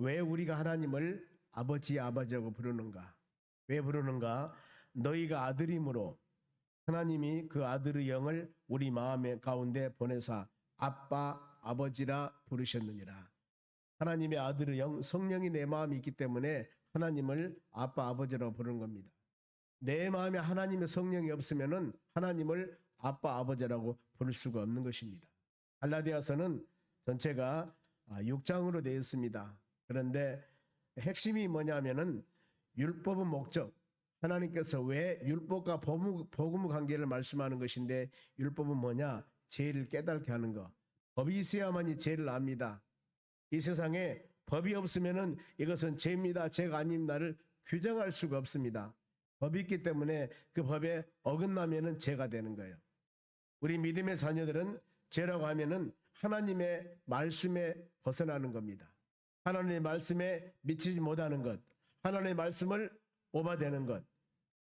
왜 우리가 하나님을 아버지라고 부르는가? 왜 부르는가? 너희가 아들이므로 하나님이 그 아들의 영을 우리 마음의 가운데 보내사 아빠 아버지라 부르셨느니라. 하나님의 아들의 영 성령이 내 마음에 있기 때문에 하나님을 아빠 아버지라고 부르는 겁니다. 내 마음에 하나님의 성령이 없으면은 하나님을 아빠 아버지라고 부를 수가 없는 것입니다. 갈라디아서는 전체가 6장으로 되어 있습니다. 그런데 핵심이 뭐냐면은 율법의 목적, 하나님께서 왜 율법과 복음의 관계를 말씀하는 것인데, 율법은 뭐냐? 죄를 깨닫게 하는 것. 법이 있어야만이 죄를 압니다. 이 세상에 법이 없으면은 이것은 죄입니다, 죄가 아닙니다를 규정할 수가 없습니다. 법이 있기 때문에 그 법에 어긋나면은 죄가 되는 거예요. 우리 믿음의 자녀들은 죄라고 하면은 하나님의 말씀에 벗어나는 겁니다. 하나님의 말씀에 미치지 못하는 것, 하나님의 말씀을 오바되는 것,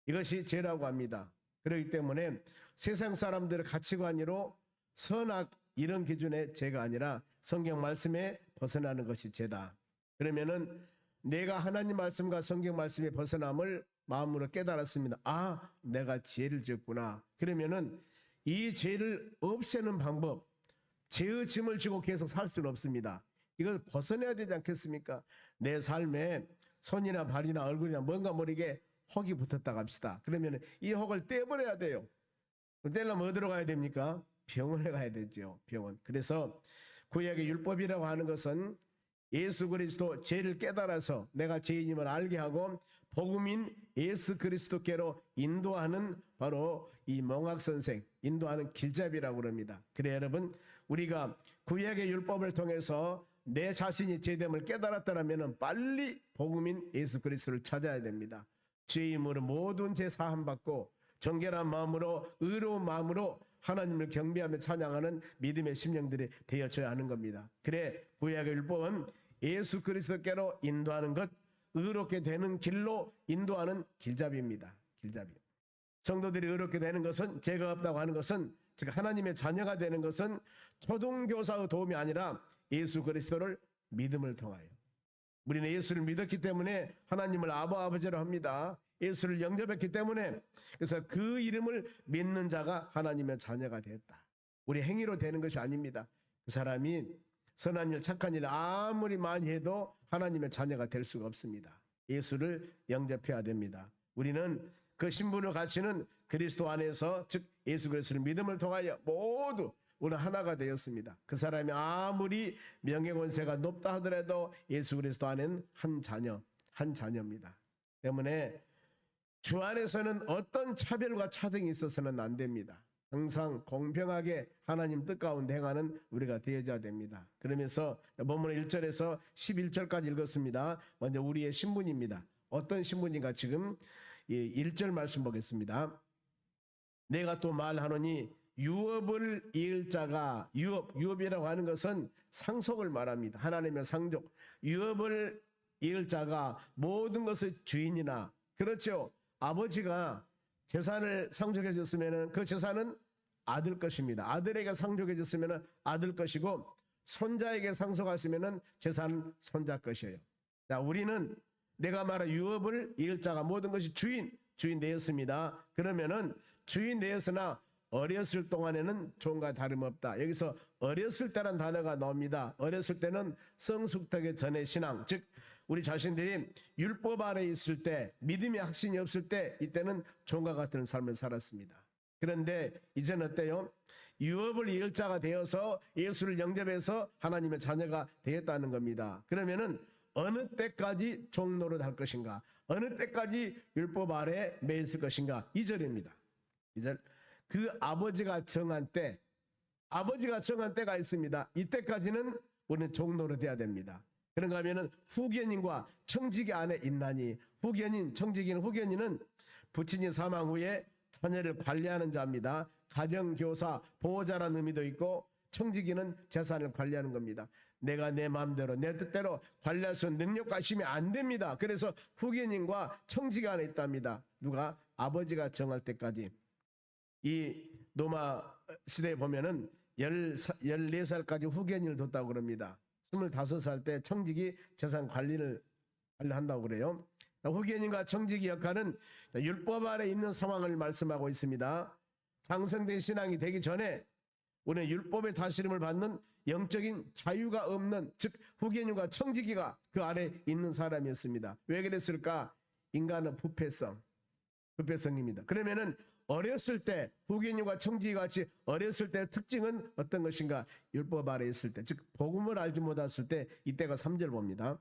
이것이 죄라고 합니다. 그렇기 때문에 세상 사람들의 가치관으로 선악 이런 기준의 죄가 아니라 성경 말씀에 벗어나는 것이 죄다. 그러면은 내가 하나님 말씀과 성경 말씀에 벗어남을 마음으로 깨달았습니다. 아, 내가 죄를 지었구나. 그러면은 이 죄를 없애는 방법, 죄의 짐을 지고 계속 살 수는 없습니다. 이걸 벗어내야 되지 않겠습니까? 내 삶에 손이나 발이나 얼굴이나 뭔가 모르게 혹이 붙었다고 합시다. 그러면 이 혹을 떼버려야 돼요. 떼려면 어디로 가야 됩니까? 병원에 가야 되죠. 병원. 그래서 구약의 율법이라고 하는 것은 예수 그리스도 죄를 깨달아서 내가 죄인임을 알게 하고 복음인 예수 그리스도께로 인도하는 바로 이 몽학선생, 인도하는 길잡이라고 그럽니다. 그래 여러분, 우리가 구약의 율법을 통해서 내 자신이 죄됨을 깨달았다면 빨리 복음인 예수 그리스도를 찾아야 됩니다. 죄임으로 모든 죄 사함 받고 정결한 마음으로 의로운 마음으로 하나님을 경배하며 찬양하는 믿음의 심령들이 되어져야 하는 겁니다. 그래 구약의 율법은 예수 그리스도께로 인도하는 것, 의롭게 되는 길로 인도하는 길잡이입니다. 길잡이. 성도들이 의롭게 되는 것은, 죄가 없다고 하는 것은, 즉 하나님의 자녀가 되는 것은 초등교사의 도움이 아니라 예수 그리스도를 믿음을 통하여. 우리는 예수를 믿었기 때문에 하나님을 아버지로 합니다. 예수를 영접했기 때문에. 그래서 그 이름을 믿는 자가 하나님의 자녀가 되었다. 우리 행위로 되는 것이 아닙니다. 그 사람이 선한 일 착한 일 아무리 많이 해도 하나님의 자녀가 될 수가 없습니다. 예수를 영접해야 됩니다. 우리는 그 신분의 가치는 그리스도 안에서, 즉 예수 그리스도를 믿음을 통하여 모두 우리는 하나가 되었습니다. 그 사람이 아무리 명예권세가 높다 하더라도 예수 그리스도 안에는 한 자녀입니다. 때문에 주 안에서는 어떤 차별과 차등이 있어서는 안 됩니다. 항상 공평하게 하나님 뜻 가운데 행하는 우리가 되어야 됩니다. 그러면서 본문 1절에서 11절까지 읽었습니다. 먼저 우리의 신분입니다. 어떤 신분인가 지금 1절 말씀 보겠습니다. 내가 또 말하노니 유업을 이을 자가, 유업이라고 하는 것은 상속을 말합니다. 하나님의 상속. 유업을 이을 자가 모든 것의 주인이나, 그렇죠, 아버지가 재산을 상속해 줬으면 그 재산은 아들 것입니다. 아들에게 상속해 줬으면 아들 것이고, 손자에게 상속하시면 재산은 손자 것이에요. 자, 우리는 내가 말한 유업을 이을 자가 모든 것이 주인 되었습니다. 그러면은 주인 되었으나 어렸을 동안에는 종과 다름없다. 여기서 어렸을 때란 단어가 나옵니다. 어렸을 때는 성숙하기 전의 신앙, 즉 우리 자신들이 율법 아래 있을 때, 믿음의 확신이 없을 때, 이때는 종과 같은 삶을 살았습니다. 그런데 이제는 어때요? 유업을 이을 자가 되어서 예수를 영접해서 하나님의 자녀가 되었다는 겁니다. 그러면은 어느 때까지 종노릇 할 것인가? 어느 때까지 율법 아래 매 있을 것인가? 2절입니다. 2절. 그 아버지가 정한 때, 아버지가 정한 때가 있습니다. 이때까지는 우리는 종노릇 해야 됩니다. 그런가 하면은 후견인과 청지기 안에 있나니, 후견인, 청지기는, 후견인은 부친이 사망 후에 자녀를 관리하는 자입니다. 가정교사, 보호자라는 의미도 있고, 청지기는 재산을 관리하는 겁니다. 내가 내 마음대로 내 뜻대로 관리할 수 있는 능력과 힘이 안 됩니다. 그래서 후견인과 청지기 안에 있답니다. 누가? 아버지가 정할 때까지. 이 로마 시대에 보면은 14살까지 후견인을 뒀다고 그럽니다. 25살 때 청지기 재산 관리를 한다고 그래요. 후계인과 청지기 역할은 율법 아래 있는 상황을 말씀하고 있습니다. 장성된 신앙이 되기 전에 우리는 율법의 다스림을 받는 영적인 자유가 없는, 즉 후계인과 청지기가 그 아래 있는 사람이었습니다. 왜 그랬을까? 인간은 부패성입니다. 그러면은 어렸을 때 후계인과 청지기 같이 어렸을 때 특징은 어떤 것인가? 율법 아래 있을 때, 즉 복음을 알지 못했을 때, 이때가 3절 봅니다.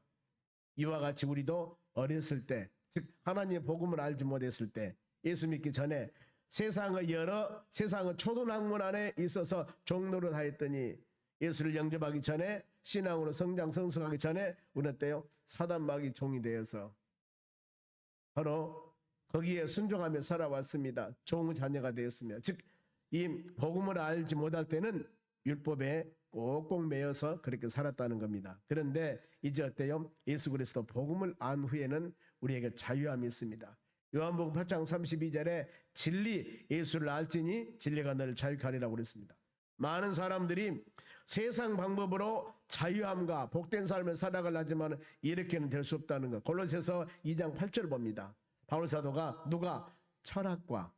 이와 같이 우리도 어렸을 때, 즉 하나님의 복음을 알지 못했을 때, 예수 믿기 전에 세상의 초등학문 안에 있어서 종로를 하였더니, 예수를 영접하기 전에, 신앙으로 성장하기 전에 우리는 어때요? 사단마귀 종이 되어서 바로 거기에 순종하며 살아왔습니다. 종의 자녀가 되었으며, 즉 이 복음을 알지 못할 때는 율법에 꼭꼭 매여서 그렇게 살았다는 겁니다. 그런데 이제 어때요? 예수 그리스도 복음을 안 후에는 우리에게 자유함이 있습니다. 요한복음 8장 32절에 진리 예수를 알지니 진리가 너를 자유케 하리라고 그랬습니다. 많은 사람들이 세상 방법으로 자유함과 복된 삶을 살아가려 하지만 이렇게는 될 수 없다는 것. 골로새서 2장 8절 봅니다. 바울 사도가 누가 철학과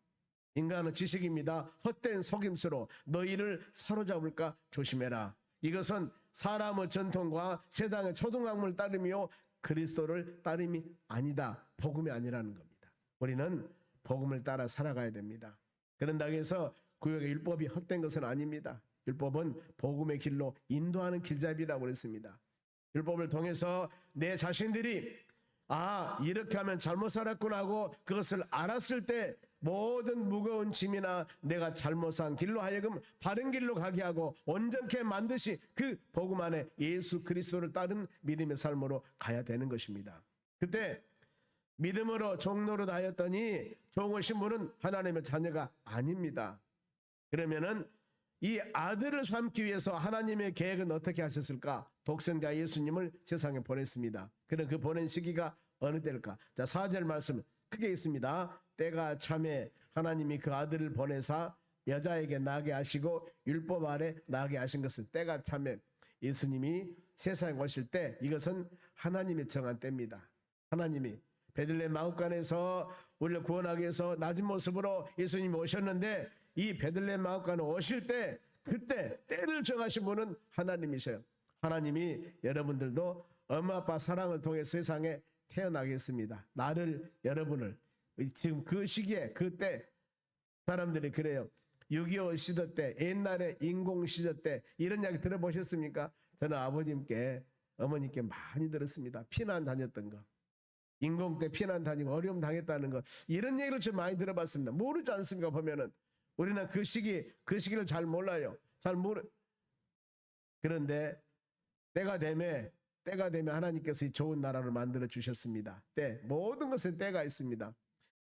인간은 지식입니다. 헛된 속임수로 너희를 사로잡을까 조심해라. 이것은 사람의 전통과 세상의 초등학문을 따르며 그리스도를 따름이 아니다. 복음이 아니라는 겁니다. 우리는 복음을 따라 살아가야 됩니다. 그런다고 해서 구약의 율법이 헛된 것은 아닙니다. 율법은 복음의 길로 인도하는 길잡이라고 그랬습니다. 율법을 통해서 내 자신들이 이렇게 하면 잘못 살았구나 하고 그것을 알았을 때 모든 무거운 짐이나 내가 잘못 산 길로 하여금 바른 길로 가게 하고 온전케 만드시 그 복음 안에 예수 그리스도를 따른 믿음의 삶으로 가야 되는 것입니다. 그때 믿음으로 종노릇 하였더니 종의 신분은 하나님의 자녀가 아닙니다. 그러면은 이 아들을 삼기 위해서 하나님의 계획은 어떻게 하셨을까? 독생자 예수님을 세상에 보냈습니다. 그럼 그 보낸 시기가 어느 때일까? 자, 4절 말씀 크게 있습니다. 때가 참에 하나님이 그 아들을 보내사 여자에게 나게 하시고 율법 아래 나게 하신 것은 때가 참에 예수님이 세상에 오실 때 이것은 하나님이 정한 때입니다. 하나님이 베들레헴 마구간에서 우리를 구원하기 위해서 낮은 모습으로 예수님이 오셨는데 이 베들레헴 마구간에 오실 때 그때 때를 정하신 분은 하나님이셔요. 하나님이 여러분들도 엄마 아빠 사랑을 통해 세상에 태어나겠습니다. 나를 여러분을 지금 그 시기에 그때 사람들이 그래요. 6.25 시대 때 옛날에 인공 시대 때 이런 이야기 들어보셨습니까? 저는 아버님께 어머니께 많이 들었습니다. 피난 다녔던 거. 인공 때 피난 다니고 어려움 당했다는 거 이런 얘기를 좀 많이 들어봤습니다. 모르지 않습니까? 보면은 우리는 그 시기를 잘 몰라요. 그런데 때가 되면 하나님께서 이 좋은 나라를 만들어 주셨습니다. 모든 것에 때가 있습니다.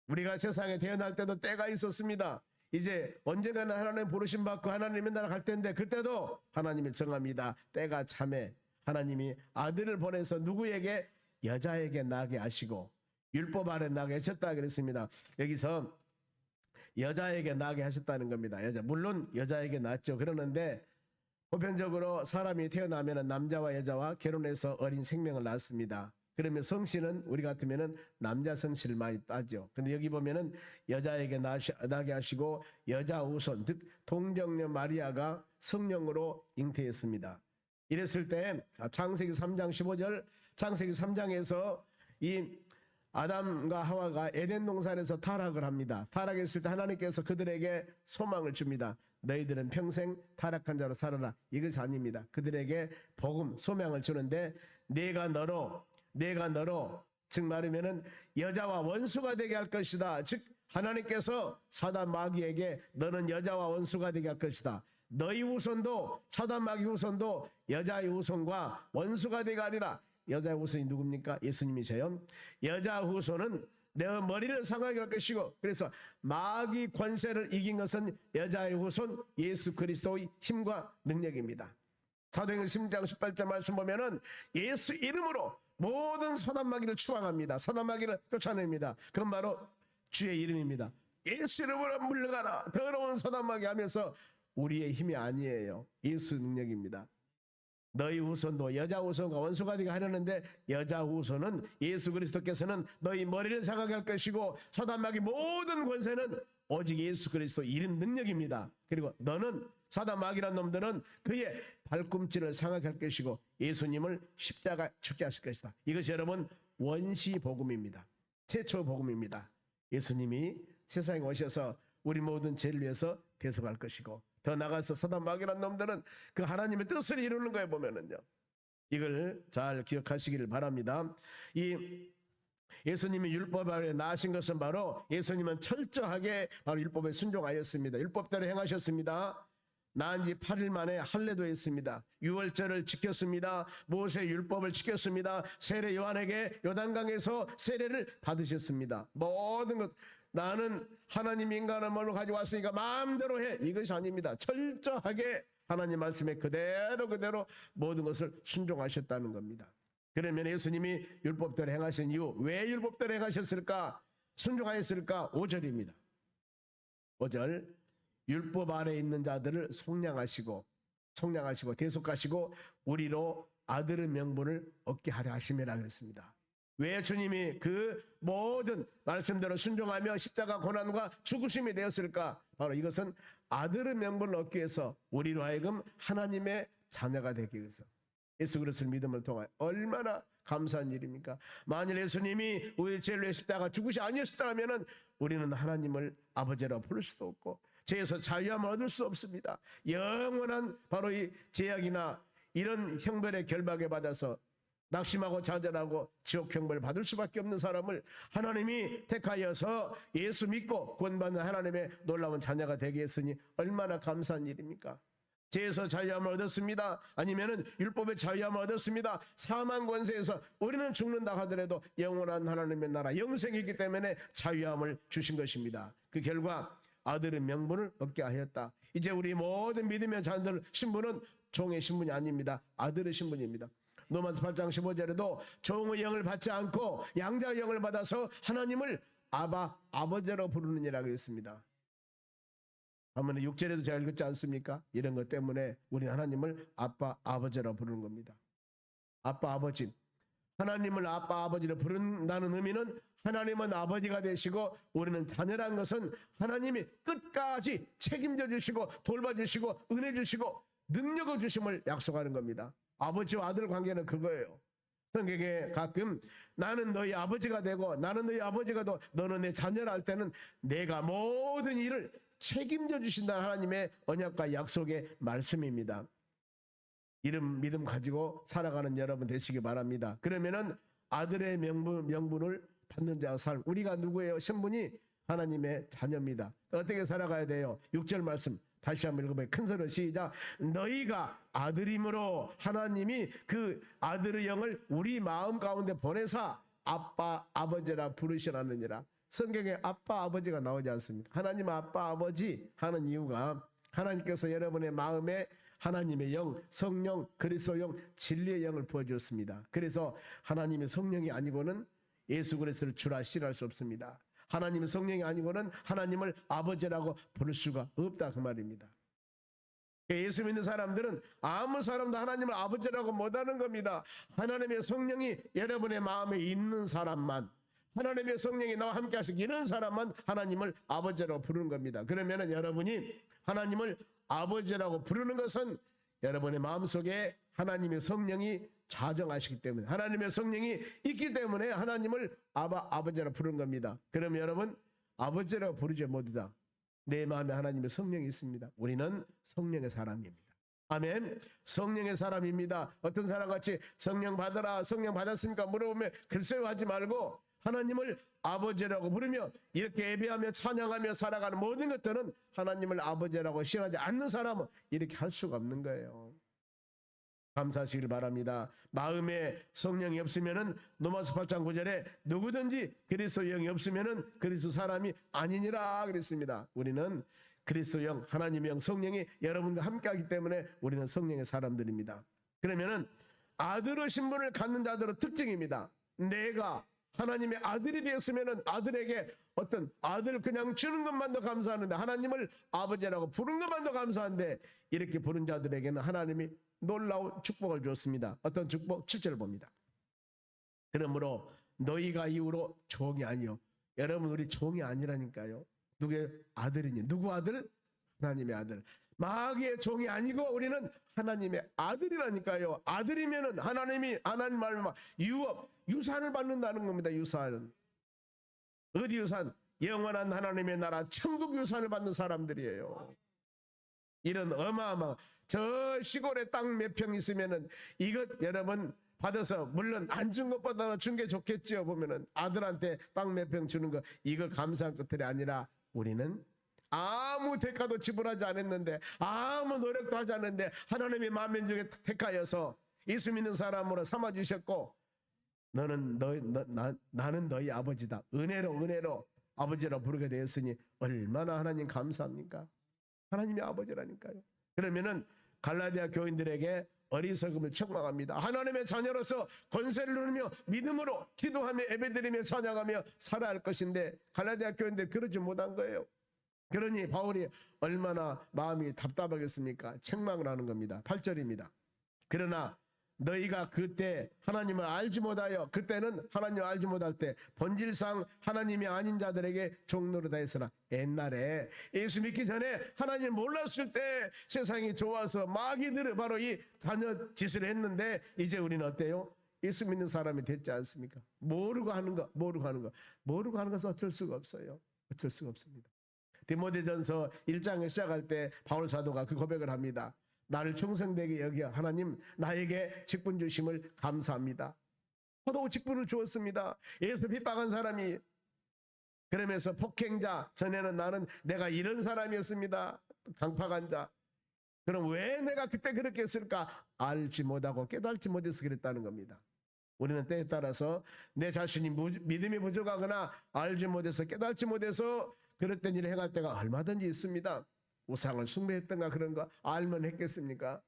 우리가 세상에 태어날 때도 때가 있었습니다. 이제 언젠가는 하나님 부르심 받고 하나님의 나라 갈 텐데 그때도 하나님이 정합니다. 때가 참에 하나님이 아들을 보내서 누구에게? 여자에게 나게 하시고 율법 아래 나게 하셨다 그랬습니다. 여기서 여자에게 나게 하셨다는 겁니다. 물론 여자에게 낳았죠. 그러는데 보편적으로 사람이 태어나면 남자와 여자와 결혼해서 어린 생명을 낳습니다. 그러면 성씨는 우리 같으면은 남자 성씨를 많이 따죠. 근데 여기 보면은 여자에게 나게 하시고 여자 우선 즉 동정녀 마리아가 성령으로 잉태했습니다. 이랬을 때 창세기 3장 15절 창세기 3장에서 이 아담과 하와가 에덴 동산에서 타락을 합니다. 타락했을 때 하나님께서 그들에게 소망을 줍니다. 너희들은 평생 타락한 자로 살아라. 이것이 아닙니다. 그들에게 복음, 소망을 주는데 내가 너로 즉 말하면은 여자와 원수가 되게 할 것이다. 즉 하나님께서 사단 마귀에게 너는 여자와 원수가 되게 할 것이다. 너희 후손도 사단 마귀 후손도 여자의 후손과 원수가 되게 하리라. 여자의 후손이 누굽니까? 예수님이세요. 여자 후손은 내 머리를 상하게 할 것이고 그래서 마귀 권세를 이긴 것은 여자의 후손 예수 그리스도의 힘과 능력입니다. 사도행전 10장 18절 말씀 보면은 예수 이름으로 모든 사단 마귀를 추방합니다. 사단 마귀를 쫓아냅니다. 그건 바로 주의 이름입니다. 예수 이름으로 물러가라. 더러운 사단 마귀 하면서 우리의 힘이 아니에요. 예수 능력입니다. 너희 후손도 여자 후손과 원수가 되게 하려는데 여자 후손은 예수 그리스도께서는 너희 머리를 상하게 할 것이고 사단마귀 모든 권세는 오직 예수 그리스도 이른 능력입니다. 그리고 너는 사단마귀란 놈들은 그의 발꿈치를 상하게 할 것이고 예수님을 십자가 죽게 하실 것이다. 이것이 여러분 원시 복음입니다. 최초 복음입니다. 예수님이 세상에 오셔서 우리 모든 죄를 위해서 대속할 것이고 더 나가서 사단마귀란 놈들은 그 하나님의 뜻을 이루는 거에 보면은요. 이걸 잘 기억하시기를 바랍니다. 이 예수님이 율법 아래 나신 것은 바로 예수님은 철저하게 바로 율법에 순종하였습니다. 율법대로 행하셨습니다. 나은 지 8일 만에 할례도 했습니다. 유월절을 지켰습니다. 모세 율법을 지켰습니다. 세례 요한에게 요단강에서 세례를 받으셨습니다. 모든 것 나는 하나님 인간의 몸을 가지고 왔으니까 마음대로 해 이것이 아닙니다. 철저하게 하나님 말씀에 그대로 모든 것을 순종하셨다는 겁니다. 그러면 예수님이 율법대로 행하신 이유 왜 율법대로 행하셨을까? 순종하였을까? 5절입니다. 5절 율법 아래 있는 자들을 속량하시고 대속하시고 우리로 아들의 명분을 얻게 하려 하심이라 그랬습니다. 왜 주님이 그 모든 말씀대로 순종하며 십자가 고난과 죽으심이 되었을까? 바로 이것은 아들의 명분을 얻기 위해서 우리로 하여금 하나님의 자녀가 되기 위해서 예수 그리스도를 믿음을 통하여 얼마나 감사한 일입니까? 만일 예수님이 우리 죄를 위해 십자가 죽으시 아니었다면 우리는 하나님을 아버지라고 부를 수도 없고 죄에서 자유함을 얻을 수 없습니다. 영원한 바로 이 제약이나 이런 형벌의 결박에 받아서 낙심하고 좌절하고 지옥 형벌을 받을 수밖에 없는 사람을 하나님이 택하여서 예수 믿고 구원받는 하나님의 놀라운 자녀가 되게 했으니 얼마나 감사한 일입니까? 죄에서 자유함을 얻었습니다. 아니면은 율법의 자유함을 얻었습니다. 사망 권세에서 우리는 죽는다 하더라도 영원한 하나님의 나라 영생이기 때문에 자유함을 주신 것입니다. 그 결과 아들의 명분을 얻게 하였다. 이제 우리 모든 믿음의 자녀들 신분은 종의 신분이 아닙니다. 아들의 신분입니다. 로마서 8장 15절에도 종의 영을 받지 않고 양자의 영을 받아서 하나님을 아버지로 부르느니라 그랬습니다. 아무튼 6절에도 제가 읽었지 않습니까? 이런 것 때문에 우리 하나님을 아빠 아버지로 부르는 겁니다. 아빠 아버지 하나님을 아빠 아버지로 부른다는 의미는 하나님은 아버지가 되시고 우리는 자녀라는 것은 하나님이 끝까지 책임져 주시고 돌봐주시고 은혜 주시고 능력을 주심을 약속하는 겁니다. 아버지와 아들 관계는 그거예요. 성경에 가끔 나는 너희 아버지가 되고 나는 너희 아버지가 되고 너는 내 자녀라 할 때는 내가 모든 일을 책임져 주신다는 하나님의 언약과 약속의 말씀입니다. 이름 믿음 가지고 살아가는 여러분 되시기 바랍니다. 그러면은 아들의 명분을 받는 자의 삶. 우리가 누구예요? 신분이 하나님의 자녀입니다. 어떻게 살아가야 돼요? 6절 말씀 다시 한번 읽어봐요. 큰 소리로 시작. 너희가 아들임으로 하나님이 그 아들의 영을 우리 마음 가운데 보내사 아빠 아버지라 부르시라느니라. 성경에 아빠 아버지가 나오지 않습니다. 하나님 아빠 아버지 하는 이유가 하나님께서 여러분의 마음에 하나님의 영, 성령, 그리스도 영, 진리의 영을 부어주었습니다. 그래서 하나님의 성령이 아니고는 예수 그리스도를 주라 싫어할 수 없습니다. 하나님의 성령이 아니고는 하나님을 아버지라고 부를 수가 없다 그 말입니다. 예수 믿는 사람들은 아무 사람도 하나님을 아버지라고 못하는 겁니다. 하나님의 성령이 여러분의 마음에 있는 사람만, 하나님의 성령이 나와 함께 하시기 이런 사람만 하나님을 아버지라고 부르는 겁니다. 그러면 여러분이 하나님을 아버지라고 부르는 것은 여러분의 마음속에 하나님의 성령이 자정하시기 때문에 하나님의 성령이 있기 때문에 하나님을 아버지라고 부르는 겁니다. 그럼 여러분 아버지라고 부르지 못하다. 내 마음에 하나님의 성령이 있습니다. 우리는 성령의 사람입니다. 아멘. 성령의 사람입니다. 어떤 사람같이 성령 받아라 성령 받았습니까 물어보면 글쎄요 하지 말고 하나님을 아버지라고 부르며 이렇게 예배하며 찬양하며 살아가는 모든 것들은 하나님을 아버지라고 시인하지 않는 사람은 이렇게 할 수가 없는 거예요. 감사하시길 바랍니다. 마음에 성령이 없으면은 로마서 8장 9절에 누구든지 그리스도 영이 없으면은 그리스도 사람이 아니니라 그랬습니다. 우리는 그리스도 영, 하나님의 영, 성령이 여러분과 함께하기 때문에 우리는 성령의 사람들입니다. 그러면은 아들의 신분을 갖는 자들의 특징입니다. 내가 하나님의 아들이 되었으면은 아들에게 어떤 아들 그냥 주는 것만도 감사하는데 하나님을 아버지라고 부른 것만도 감사한데 이렇게 부른 자들에게는 하나님이 놀라운 축복을 주었습니다. 어떤 축복? 7절 봅니다. 그러므로 너희가 이후로 종이 아니요. 여러분, 우리 종이 아니라니까요. 누구의 아들이니? 누구 아들? 하나님의 아들. 마귀의 종이 아니고 우리는 하나님의 아들이라니까요. 아들이면은 하나님 말만 유산을 받는다는 겁니다. 유산은 어디 유산? 영원한 하나님의 나라 천국 유산을 받는 사람들이에요. 이런 어마어마 저 시골에 땅 몇 평 있으면은 이것 여러분 받아서, 물론 안 준 것보다 준 게 좋겠지요. 보면은 아들한테 땅 몇 평 주는 거 이거 감사한 것들이 아니라 우리는 아무 대가도 지불하지 않았는데, 아무 노력도 하지 않았는데 하나님의 만민 중에 택하여서 예수 믿는 사람으로 삼아 주셨고, 나는 너희 아버지다. 은혜로 아버지라 부르게 되었으니 얼마나 하나님 감사합니까? 하나님의 아버지라니까요. 그러면은 갈라디아 교인들에게 어리석음을 책망합니다. 하나님의 자녀로서 권세를 누리며 믿음으로 기도하며 예배드리며 찬양하며 살아야 할 것인데 갈라디아 교인들 그러지 못한 거예요. 그러니 바울이 얼마나 마음이 답답하겠습니까? 책망을 하는 겁니다. 8절입니다. 그러나 너희가 그때 하나님을 알지 못하여, 그때는 하나님을 알지 못할 때 본질상 하나님이 아닌 자들에게 종노릇 하였으나, 옛날에 예수 믿기 전에 하나님을 몰랐을 때 세상이 좋아서 마귀들은 바로 이 자녀 짓을 했는데, 이제 우리는 어때요? 예수 믿는 사람이 됐지 않습니까? 모르고 하는 것은 어쩔 수가 없어요. 어쩔 수가 없습니다. 디모데전서 1장을 시작할 때 바울 사도가 그 고백을 합니다. 나를 충성되게 여겨 하나님 나에게 직분 주심을 감사합니다. 저도 직분을 주었습니다. 예수 핍박한 사람이, 그러면서 폭행자, 전에는 내가 이런 사람이었습니다. 강팍한 자. 그럼 왜 내가 그때 그렇게 했을까? 알지 못하고 깨닫지 못해서 그랬다는 겁니다. 우리는 때에 따라서 내 자신이 믿음이 부족하거나 알지 못해서 깨닫지 못해서 그랬던 일을 행할 때가 얼마든지 있습니다. 우상을 숭배했던가 그런 거 알면 했겠습니까?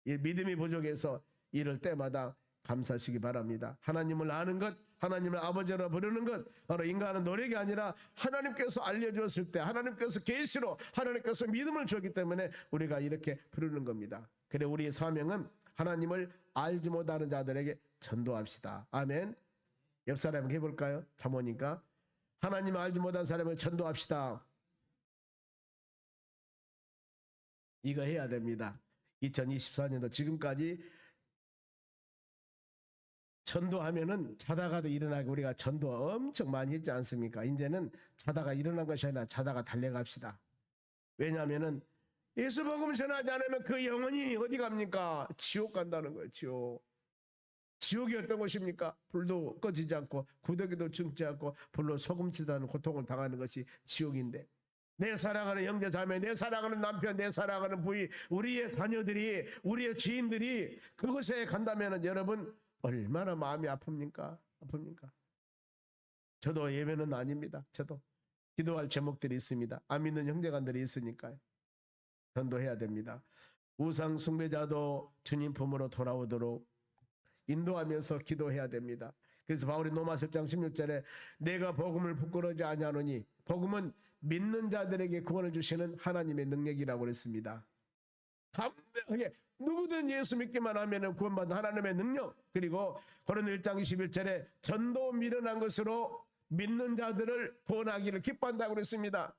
믿음이 부족해서 이럴 때마다 감사하시기 바랍니다. 하나님을 아는 것, 하나님을 아버지로 부르는 것, 바로 인간의 노력이 아니라 하나님께서 알려주었을 때, 하나님께서 계시로, 하나님께서 믿음을 주었기 때문에 우리가 이렇게 부르는 겁니다. 그래, 우리의 사명은 하나님을 알지 못하는 자들에게 전도합시다. 아멘. 옆 사람에게 해볼까요? 자모니까 하나님을 알지 못한 사람을 전도합시다. 이거 해야 됩니다. 2024년도 지금까지 전도하면은 자다가도 일어나고, 우리가 전도 엄청 많이 했지 않습니까? 이제는 자다가 일어난 것이 아니라 자다가 달려갑시다. 왜냐하면은 예수 복음을 전하지 않으면 그 영혼이 어디 갑니까? 지옥 간다는 거예요. 지옥이 어떤 것입니까? 불도 꺼지지 않고 구더기도 죽지 않고 불로 소금치다는 고통을 당하는 것이 지옥인데, 내 사랑하는 형제 자매, 내 사랑하는 남편, 내 사랑하는 부인, 우리의 자녀들이, 우리의 지인들이 그곳에 간다면 여러분 얼마나 마음이 아픕니까? 저도 예배는 아닙니다. 저도 기도할 제목들이 있습니다. 안 믿는 형제간들이 있으니까요. 전도해야 됩니다. 우상 숭배자도 주님 품으로 돌아오도록 인도하면서 기도해야 됩니다. 그래서 바울이 로마서 1장 16절에 내가 복음을 부끄러워하지 아니하노니, 복음은 믿는 자들에게 구원을 주시는 하나님의 능력이라고 그랬습니다. 담대하게 누구든 예수 믿기만 하면 구원받는 하나님의 능력. 그리고 고린도 1장 21절에 전도 미련한 것으로 믿는 자들을 구원하기를 기뻐한다고 그랬습니다.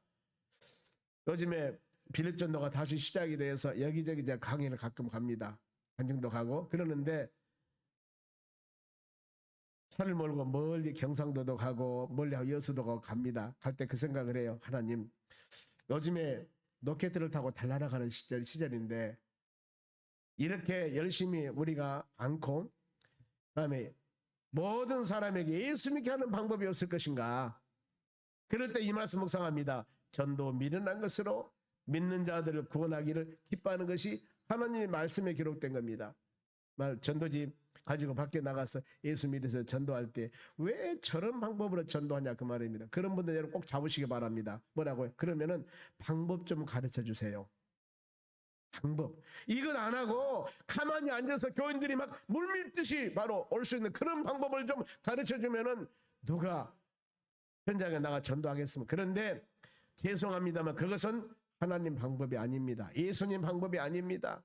요즘에 빌립전도가 다시 시작이 돼서 여기저기 제가 강의를 가끔 갑니다. 한정도 가고 그러는데, 차를 몰고 멀리 경상도도 가고 멀리 여수도 가고 갑니다. 갈 때 그 생각을 해요. 하나님, 요즘에 로켓을 타고 달나라가는 시절인데 이렇게 열심히 우리가 않고, 그다음에 모든 사람에게 예수 믿게 하는 방법이 없을 것인가? 그럴 때 이 말씀 묵상합니다. 전도 미련한 것으로 믿는 자들을 구원하기를 기뻐하는 것이 하나님의 말씀에 기록된 겁니다. 전도지 가지고 밖에 나가서 예수 믿어서 전도할 때 왜 저런 방법으로 전도하냐 그 말입니다. 그런 분들 여러분 꼭 잡으시기 바랍니다. 뭐라고요? 그러면은 방법 좀 가르쳐 주세요. 방법. 이것 안 하고 가만히 앉아서 교인들이 막 물밀듯이 바로 올 수 있는 그런 방법을 좀 가르쳐 주면은 누가 현장에 나가 전도하겠습니까? 그런데 죄송합니다만 그것은 하나님 방법이 아닙니다. 예수님 방법이 아닙니다.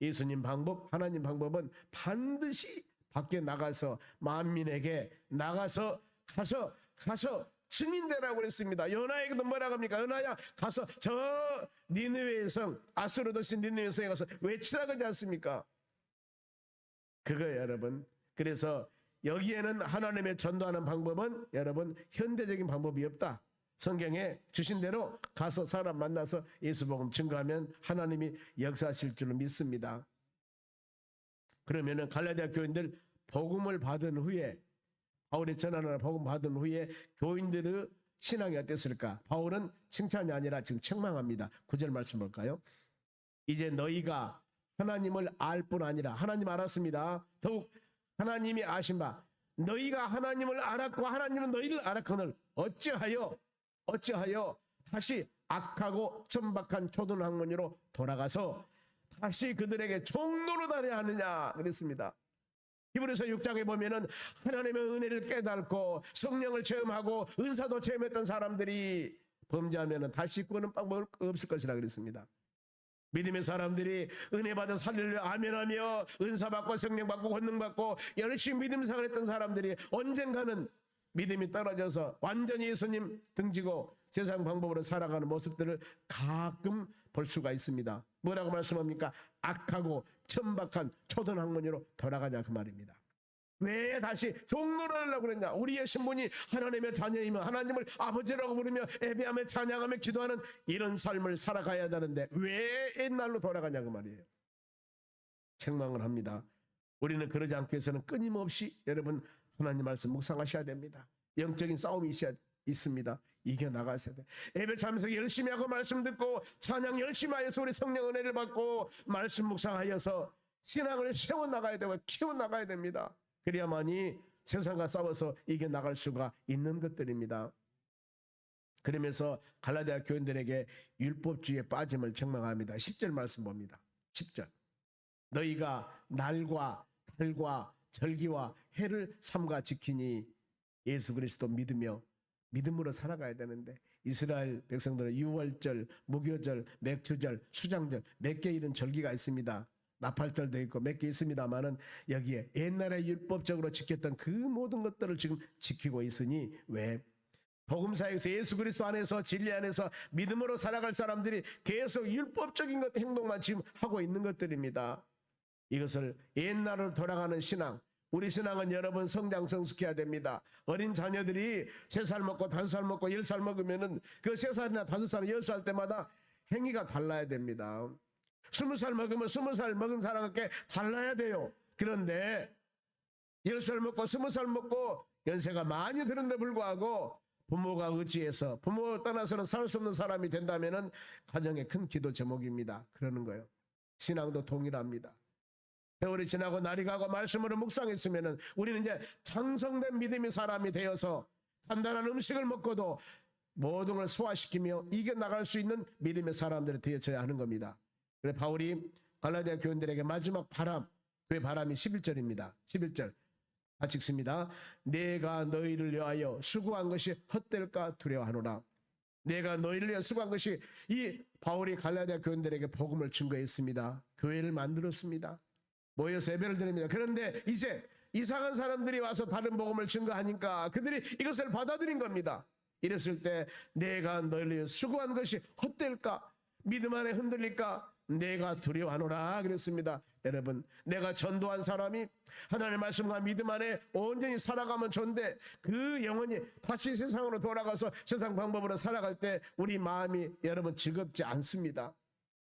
예수님 방법, 하나님 방법은 반드시 밖에 나가서 만민에게 나가서 가서 증인되라고 그랬습니다. 요나에게도 뭐라고 합니까? 요나야 가서 저 니느웨의 성, 아수르도시 니느웨 성에 가서 외치라 그러지 않습니까? 그거예요, 여러분. 그래서 여기에는 하나님의 전도하는 방법은 여러분 현대적인 방법이 없다. 성경에 주신 대로 가서 사람 만나서 예수 복음 증거하면 하나님이 역사하실 줄로 믿습니다. 그러면은 갈라디아 교인들 복음을 받은 후에, 바울이 전하는 복음 받은 후에 교인들의 신앙이 어땠을까? 바울은 칭찬이 아니라 지금 책망합니다. 9절 말씀 볼까요? 이제 너희가 하나님을 알 뿐 아니라, 하나님 알았습니다. 더욱 하나님이 아신 바 너희가 하나님을 알았고 하나님은 너희를 알았거늘 어찌하여 다시 악하고 천박한 초등 학문으로 돌아가서 다시 그들에게 종노릇하려 하느냐 그랬습니다. 히브리서 6장에 보면은 하나님의 은혜를 깨닫고 성령을 체험하고 은사도 체험했던 사람들이 범죄하면은 다시 구하는 방법은 없을 것이라 그랬습니다. 믿음의 사람들이 은혜 받아 살리려 아멘하며 은사 받고 성령 받고 권능 받고 열심히 믿음 생활 했던 사람들이 언젠가는 믿음이 떨어져서 완전히 예수님 등지고 세상 방법으로 살아가는 모습들을 가끔 볼 수가 있습니다. 뭐라고 말씀합니까? 악하고 천박한 초등학문으로 돌아가냐 그 말입니다. 왜 다시 종로를 하려고 그랬냐? 우리의 신분이 하나님의 자녀이며 하나님을 아버지라고 부르며 예배하며 찬양하며 기도하는 이런 삶을 살아가야 되는데 왜 옛날로 돌아가냐 그 말이에요. 책망을 합니다. 우리는 그러지 않기 위해서는 끊임없이 여러분 하나님 말씀 묵상하셔야 됩니다. 영적인 싸움이 있습니다. 이겨나가셔야 돼. 예배 참석 열심히 하고 말씀 듣고 찬양 열심히 하여서 우리 성령 은혜를 받고 말씀 묵상하여서 신앙을 세워나가야 되고 키워나가야 됩니다. 그래야만이 세상과 싸워서 이겨나갈 수가 있는 것들입니다. 그러면서 갈라디아 교인들에게 율법주의에 빠짐을 책망합니다. 10절 말씀 봅니다. 10절 너희가 날과 달과 절기와 해를 삼가 지키니 예수 그리스도 믿으며 믿음으로 살아가야 되는데 이스라엘 백성들은 유월절, 무교절, 맥주절, 수장절 몇 개 이런 절기가 있습니다. 나팔절도 있고 몇 개 있습니다만은 여기에 옛날에 율법적으로 지켰던 그 모든 것들을 지금 지키고 있으니 왜? 복음사에서 예수 그리스도 안에서 진리 안에서 믿음으로 살아갈 사람들이 계속 율법적인 것 행동만 지금 하고 있는 것들입니다. 이것을 옛날로 돌아가는 신앙, 우리 신앙은 여러분 성장 성숙해야 됩니다. 어린 자녀들이 3살 먹고 5살 먹고 10살 먹으면은 그 3살이나 5살, 10살 때마다 행위가 달라야 됩니다. 20살 먹으면 20살 먹은 사람께 달라야 돼요. 그런데 10살 먹고 20살 먹고 연세가 많이 드는데 불구하고 부모가 의지해서 부모 떠나서는 살 수 없는 사람이 된다면은 가정의 큰 기도 제목입니다. 그러는 거예요. 신앙도 동일합니다. 세월이 지나고 날이 가고 말씀으로 묵상했으면은 우리는 이제 장성된 믿음의 사람이 되어서 단단한 음식을 먹고도 모든 걸 소화시키며 이겨나갈 수 있는 믿음의 사람들이 되어져야 하는 겁니다. 그래서 바울이 갈라디아 교인들에게 마지막 바람, 그 바람이 11절입니다. 11절 같이 읽습니다. 내가 너희를 위하여 수고한 것이 헛될까 두려워하노라. 내가 너희를 위하여 수고한 것이, 이 바울이 갈라디아 교인들에게 복음을 증거했습니다. 교회를 만들었습니다. 모여서 예배를 드립니다. 그런데 이제 이상한 사람들이 와서 다른 복음을 증거하니까 그들이 이것을 받아들인 겁니다. 이랬을 때 내가 너희를 위해 수고한 것이 헛될까? 믿음 안에 흔들릴까? 내가 두려워하노라 그랬습니다. 여러분, 내가 전도한 사람이 하나님의 말씀과 믿음 안에 온전히 살아가면 좋은데 그 영혼이 다시 세상으로 돌아가서 세상 방법으로 살아갈 때 우리 마음이 여러분 즐겁지 않습니다.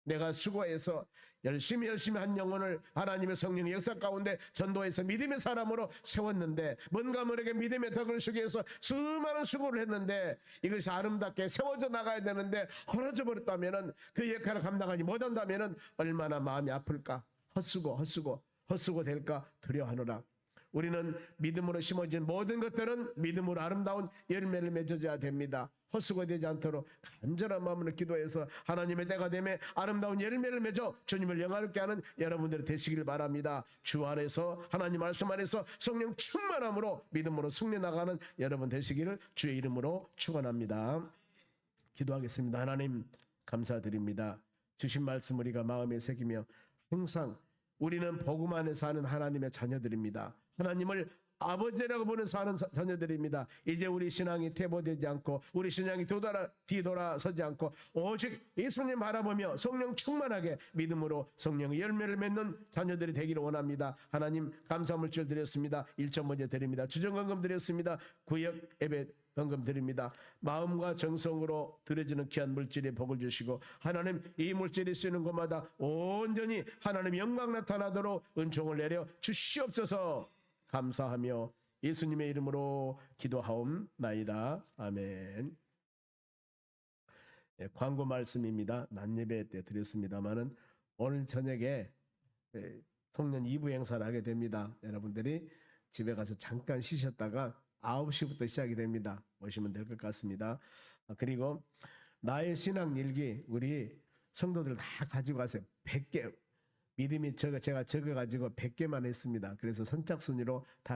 내가 수고해서 열심히 한 영혼을 하나님의 성령의 역사 가운데 전도해서 믿음의 사람으로 세웠는데 뭔가 모르게 믿음의 덕을 주기 위해서 수많은 수고를 했는데 이것이 아름답게 세워져 나가야 되는데 허러져 버렸다면 그 역할을 감당하지 못한다면 얼마나 마음이 아플까? 헛수고 될까 두려워하노라. 우리는 믿음으로 심어진 모든 것들은 믿음으로 아름다운 열매를 맺어줘야 됩니다. 헛수고되지 않도록 간절한 마음으로 기도해서 하나님의 때가 되면 아름다운 열매를 맺어 주님을 영화롭게 하는 여러분들이 되시길 바랍니다. 주 안에서 하나님 말씀 안에서 성령 충만함으로 믿음으로 승리나가는 여러분 되시기를 주의 이름으로 축원합니다. 기도하겠습니다. 하나님 감사드립니다. 주신 말씀 우리가 마음에 새기며 항상 우리는 복음 안에 사는 하나님의 자녀들입니다. 하나님을 아버지라고 부르는 사는 자녀들입니다. 이제 우리 신앙이 퇴보되지 않고 우리 신앙이 뒤돌아서지 않고 오직 예수님 바라보며 성령 충만하게 믿음으로 성령의 열매를 맺는 자녀들이 되기를 원합니다. 하나님 감사 물질 드렸습니다. 1천 번째 드립니다. 주정헌금 드렸습니다. 구역 예배 헌금 드립니다. 마음과 정성으로 드려지는 귀한 물질에 복을 주시고 하나님 이 물질이 쓰는 곳마다 온전히 하나님 영광 나타나도록 은총을 내려 주시옵소서. 감사하며 예수님의 이름으로 기도하옵나이다. 아멘. 광고 말씀입니다. 낮 예배 때 드렸습니다마는 오늘 저녁에 송년 2부 행사를 하게 됩니다. 여러분들이 집에 가서 잠깐 쉬셨다가 9시부터 시작이 됩니다. 오시면 될 것 같습니다. 그리고 나의 신앙 일기 우리 성도들 다 가지고 가세요. 100개 믿음이 제가 적어가지고 100개만 했습니다. 그래서 선착순위로 다